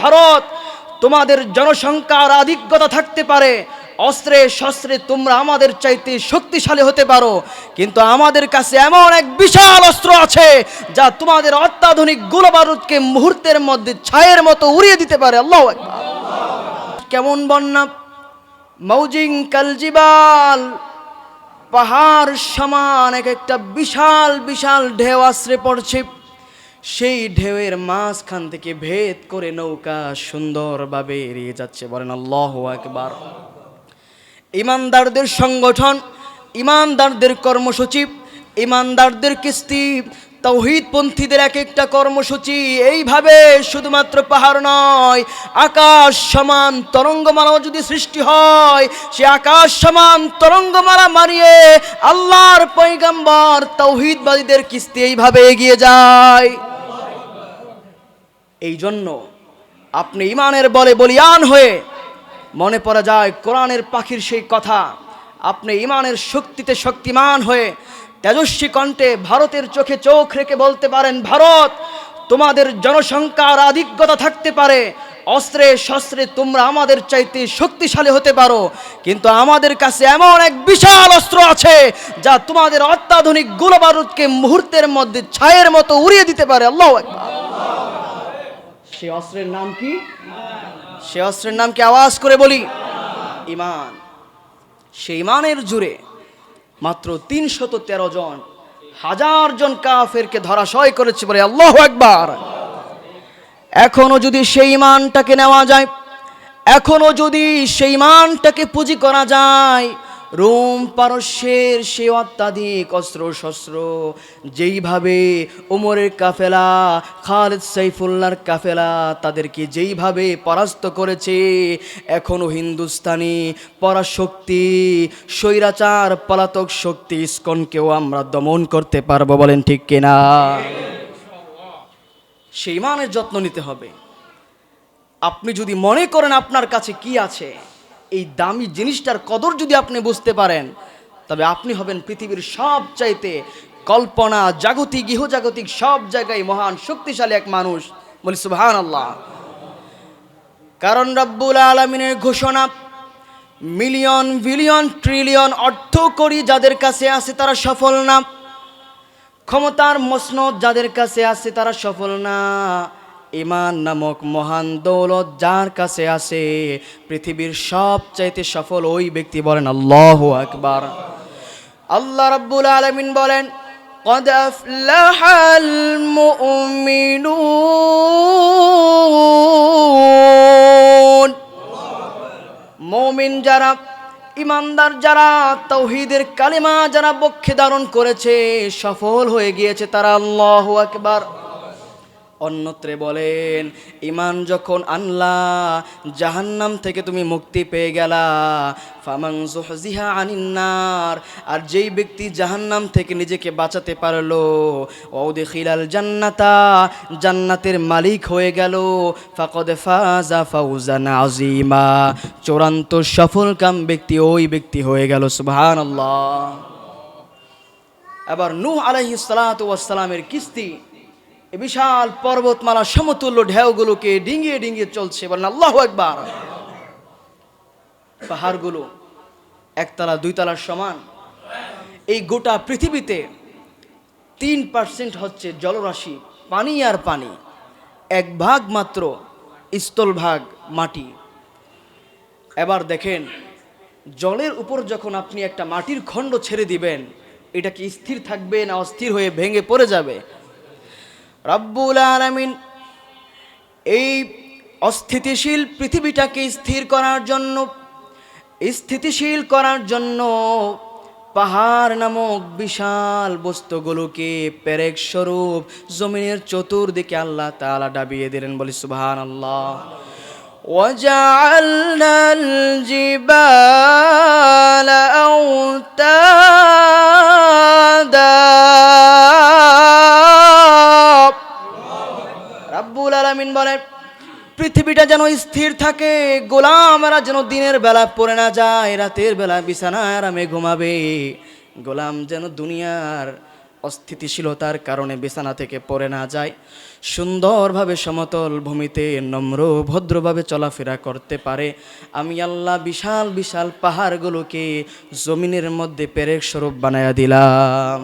ভারত, তোমাদের জনসংখ্যার আধিক্যতা থাকতে পারে, অস্ত্রে শস্ত্রে তোমরা আমাদের চাইতে শক্তিশালী হতে পারো, কিন্তু আমাদের কাছে এমন এক বিশাল অস্ত্র আছে যা তোমাদের অত্যাধুনিক গোলাবারুদকে মুহূর্তের মধ্যে ছায়ের মতো উড়িয়ে দিতে পারে। আল্লাহু আকবার। কেমন বন্যা, মৌজিং কালজিবাল, পাহাড় সমান এক একটা বিশাল বিশাল ঢেউ আশ্রে পড়ছে। সেই ঢেউয়ের মাঝখান থেকে ভেদ করে নৌকা সুন্দরভাবে এড়িয়ে যাচ্ছে। বলেন আল্লাহু আকবার। ইমানদারদের সংগঠন, ইমানদারদের কর্মসূচি, ইমানদারদের কিস্তি, তাওহীদপন্থীদের এক একটা কর্মসূচি এইভাবে শুধুমাত্র পাহাড় নয়, আকাশ সমান তরঙ্গমালাও যদি সৃষ্টি হয়, সে আকাশ সমান তরঙ্গমালা মারিয়ে আল্লাহর পয়গম্বর তাওহীদবাদীদের কিস্তি এইভাবে এগিয়ে যায়। এই জন্য আপনি ইমানের বলে বলিয়ান হয়ে মনে পড়ে যায় কোরআনের পাখির সেই কথা। আপনি ইমানের শক্তিতে শক্তিমান হয়ে তেজস্বী কণ্ঠে ভারতের চোখে চোখ রেখে বলতে পারেন, ভারত, তোমাদের জনসংখ্যার আধিক্যতা থাকতে পারে, অস্ত্রে শস্ত্রে তোমরা আমাদের চাইতে শক্তিশালী হতে পারো, কিন্তু আমাদের কাছে এমন এক বিশাল অস্ত্র আছে যা তোমাদের অত্যাধুনিক গোলাবারুদকে মুহূর্তের মধ্যে ছায়ের মতো উড়িয়ে দিতে পারে। আল্লাহু আকবার। সেই অস্ত্রের নাম কি? সে অস্ত্রের নাম কি? আওয়াজ করে বলি, ইমান। সেই ইমানের জুড়ে মাত্র ৩১৩ জন, ১০০০ জন কাফেরকে ধরাশয় করেছে। বলে আল্লাহু আকবার। এখনো যদি সেই ইমানটাকে নেওয়া যায়, এখনো যদি সেই ইমানটাকে পুঁজি করা যায়, রোম পারস্যের সে অত্যাধিক অস্ত্র শস্ত্র যেইভাবে ওমরের কাফেলা, খালিদ সাইফুল্লাহর কাফেলা তাদেরকে যেইভাবে পরাস্ত করেছে, এখনো হিন্দুস্তানি পরাশক্তি, স্বৈরাচার পলাতক শক্তি ইসকনকেও আমরা দমন করতে পারবো। বলেন ঠিক কিনা? সেই ইমানের যত্ন নিতে হবে। আপনি যদি মনে করেন আপনার কাছে কি আছে, এই দামি জিনিসটার কদর যদি আপনি বুঝতে পারেন, তবে আপনি হবেন পৃথিবীর সবচাইতে কল্পনা জাগতিক ইহজাগতিক সব জায়গায় মহান শক্তিশালী এক মানুষ। বলি সুবহানাল্লাহ। কারণ রব্বুল আলামিনের ঘোষণা, মিলিয়ন বিলিয়ন ট্রিলিয়ন অর্থ করি যাদের কাছে আছে তারা সফল না, ক্ষমতার মসনদ যাদের কাছে আছে তারা সফল না, ইমান নামক মহান দৌলত যার কাছে আছে পৃথিবীর সবচাইতে সফল ওই ব্যক্তি। বলেন আল্লাহু আকবার। আল্লাহ রাব্বুল আলামিন বলেন, قد أفلح المؤمنون। মুমিন যারা, ইমানদার যারা, তাওহীদের কালিমা যারা বক্ষে ধারণ করেছে, সফল হয়ে গিয়েছে তারা। আল্লাহু আকবার। অন্যত্রে বলেন, ইমান যখন আনলা, জাহান্নাম থেকে তুমি মুক্তি পেয়ে গেলা। ফামান যুহজিহা আনিন নার, আর যেই ব্যক্তি জাহান্নাম থেকে নিজেকে বাঁচাতে পারলো, ওয়াউদখিলাল জান্নাতা, জান্নাতের মালিক হয়ে গেল, ফাকাদ ফাজা ফাওজান আযীমা, চূড়ান্ত সফলকাম ব্যক্তি ওই ব্যক্তি হয়ে গেল। সুবহানাল্লাহ। আবার নূহ আলাইহিস সালাতু ওয়াস সালামের কিস্তি বিশাল পর্বতমালা সমতুল্য ঢেউগুলোকে ডিঙিয়ে ডিঙিয়ে চলছে। বলেন আল্লাহু আকবার। পাহাড়গুলো একতলা দুইতলার সমান। এই গোটা পৃথিবীতে 3% হচ্ছে জলরাশি, পানি আর পানি, 1 ভাগ মাত্র স্থলভাগ মাটি। এবার দেখেন, জলের উপর যখন আপনি একটা মাটির খণ্ড ছেড়ে দিবেন, এটা কি স্থির থাকবে না অস্থির হয়ে ভেঙে পড়ে যাবে? রব্বুল আলামিন এই অস্থিতিশীল পৃথিবীটাকে স্থির করার জন্য, স্থিতিশীল করার জন্য পাহাড় নামক বিশাল বস্তুগুলোকে পেরেক স্বরূপ জমিনের চতুর্দিকে আল্লাহ তাআলা ডাবিয়ে দিলেন। বলি সুবহানাল্লাহ। ওয়াজআলনাল জিবালা আওতাদা। রব্বুল আলামিন বলেন, পৃথিবীটা যেন স্থির থাকে, গোলামেরা যেন দিনের বেলা পড়ে না যায়, রাতের বেলা বিছানায় আরামে ঘুমাবে। গোলাম যেন দুনিয়ার অস্থিতিশীলতার কারণে বিছানা থেকে পড়ে না যায়, সুন্দরভাবে সমতল ভূমিতে নম্র ভদ্রভাবে চলাফেরা করতে পারে, আমি আল্লাহ বিশাল বিশাল পাহাড়গুলোকে জমিনের মধ্যে পেরেক স্বরূপ বানায়া দিলাম।